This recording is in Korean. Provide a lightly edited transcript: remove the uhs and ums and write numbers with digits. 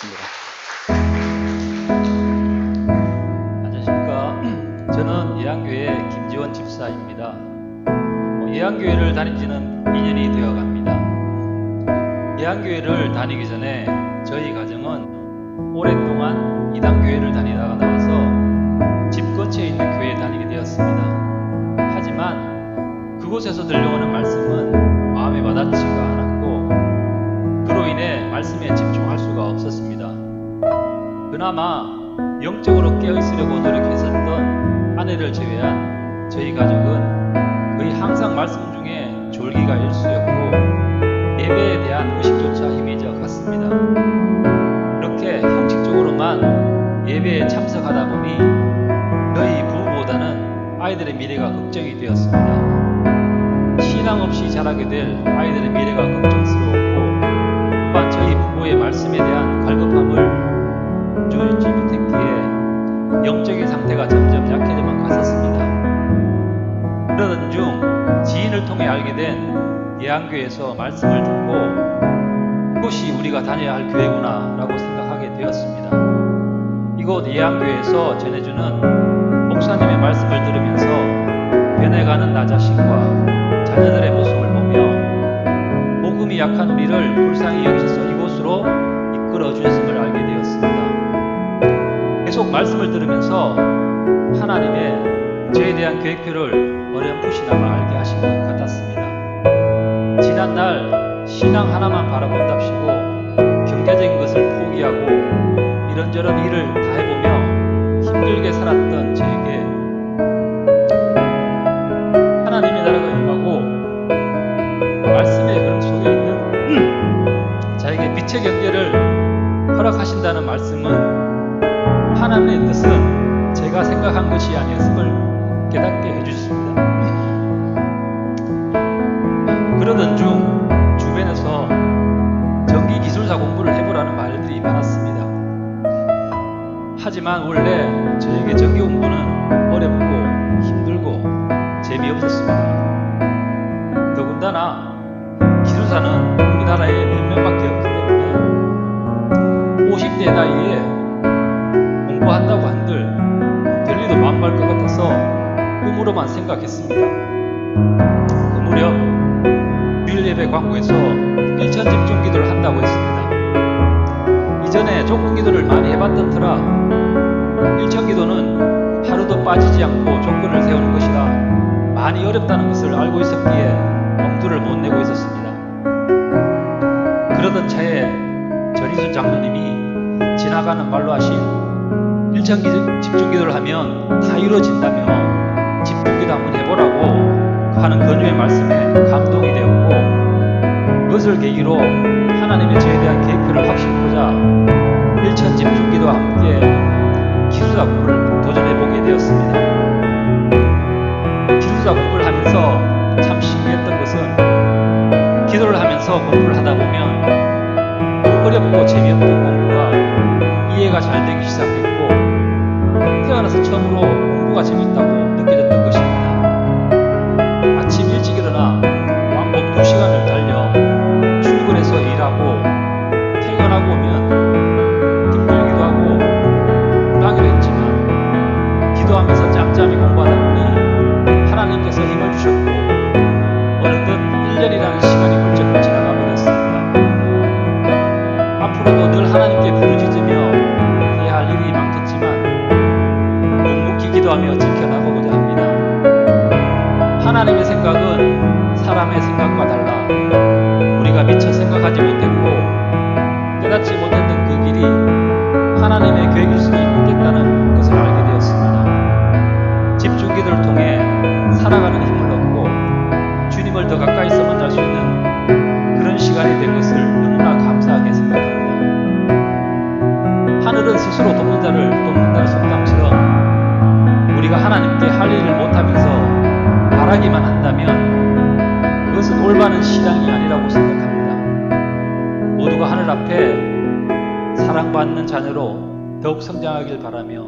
기도하겠습니다. 안녕하십니까. 저는 예안교회 김지원 집사입니다. 예안교회를 다닌 지는 2년이 되어 갑니다. 예안교회를 다니기 전에 저희 가정은 오랫동안 이단교회를 다니다가 나와서 집 근처에 있는 교회에 다니게 되었습니다. 하지만 그곳에서 들려오는 말씀은 마음에 와닿지가 않았고 그로 인해 말씀에 집중할 수가 없었습니다. 그나마 영적으로 깨어있으려고 노력했었던 아내를 제외한 저희 가족은 거의 항상 말씀 중에 졸기가 일수였고 예배에 대한 의식조차 희미해져 갔습니다. 이렇게 형식적으로만 예배에 참석하다 보니 너희 부부보다는 아이들의 미래가 걱정이 되었습니다. 신앙 없이 자라게 될 아이들의 미래가 걱정스러웠고 또한 저희 부부의 말씀에 대한 갈급함을 주지 못했기에 영적인 상태가 점점 약해져만 갔었습니다. 그러던 중 지인을 통해 알게 된 예안교회에서 말씀을 듣고 이곳이 우리가 다녀야 할 교회구나 라고 생각하게 되었습니다. 이곳 예안교회에서 전해주는 목사님의 말씀을 들으면서 변해가는 나 자신과 자녀들의 모습을 보며 복음이 약한 우리를 불쌍히 여기셔서 이곳으로 이끌어 주셨음을 알게 되었습니다. 계속 말씀을 들으면서 하나님의 저에 대한 계획표를 어렴풋이나마 알게 하신 것 같았습니다. 지난날 신앙 하나만 바라본답시고 경제적인 것을 포기하고 이런저런 일을 다 해보며 힘들게 살았던 저에게 하나님의 나라가 임하고 말씀의 그런 속에 있는 자에게 빛의 경제를 허락하신다는 말씀은 하나님의 뜻은 제가 생각한 것이 아니었음을 깨닫게 해주셨습니다. 그러던 중 주변에서 전기기술사 공부를 해보라는 말들이 많았습니다. 하지만 원래 저에게 전기 공부는 어렵고 힘들고 재미없었습니다. 더군다나 기술사는 우리나라에 몇 명밖에 없기 때문에 50대 나이에 공부한다고 한들 될 리도 만무할 것 같아서 꿈으로만 생각했습니다. 그 무렵 주일예배 광고에서 1천 집중기도를 한다고 했습니다. 이전에 족근기도를 많이 해봤던 터라 1천 기도는 하루도 빠지지 않고 조건을 세우는 것이라 많이 어렵다는 것을 알고 있었기에 엄두를 못 내고 있었습니다. 그러던 차에 전인순 장로님이 지나가는 말로 하신 1천 집중기도를 하면 다 이루어진다며 집중기도 한번 해보라고 하는 권유의 말씀에 감동이 되었고 그것을 계기로 하나님의 저에 대한 계획표를 확신하고자 1천 집중기도와 함께 기술사 공부를 도전해보게 되었습니다. 기술사 공부를 하면서 참 신기했던 것은 기도를 하면서 공부를 하다 보면 어렵고 재미없던 공부가 이해가 잘 되기 시작했고 태어나서 처음으로 공부가 재밌다고 느껴졌던 것입니다. 아침 일찍 일어나 왕복 2시간을 달려 출근해서 일하고 퇴근하고 오면 힘들기도 하고 나기도 했지만 기도하면서 짬짬이 공부하다 보니 하나님께서 힘을 주셨고 어느덧 1년이라는 시간이 훌쩍 지나가 버렸습니다. 앞으로도 늘 하나님께 부르짖으며 해야 할 일이 많겠지만 묵묵히 기도하며 지켜나가고자 합니다. 하나님의 생각은 사람의 생각과 달라 우리가 미처 생각하지 못했고 깨닫지 못했던 그 길이 하나님의 계획일 수도 있겠다는 것을 알게 되었습니다. 집중기도를 통해 살아가는 힘을 얻고 주님을 더 가까이서 만날 수 있는 그런 시간이 된 것을 너무나 감사하게 생각합니다. 하늘은 스스로 돕는 자를 돕는다는 속담처럼 우리가 하나님께 할 일을 못하면서 바라기만 한다면 그것은 올바른 신앙이 아니라고 생각합니다. 모두가 하늘 앞에 사랑받는 자녀로 더욱 성장하길 바라며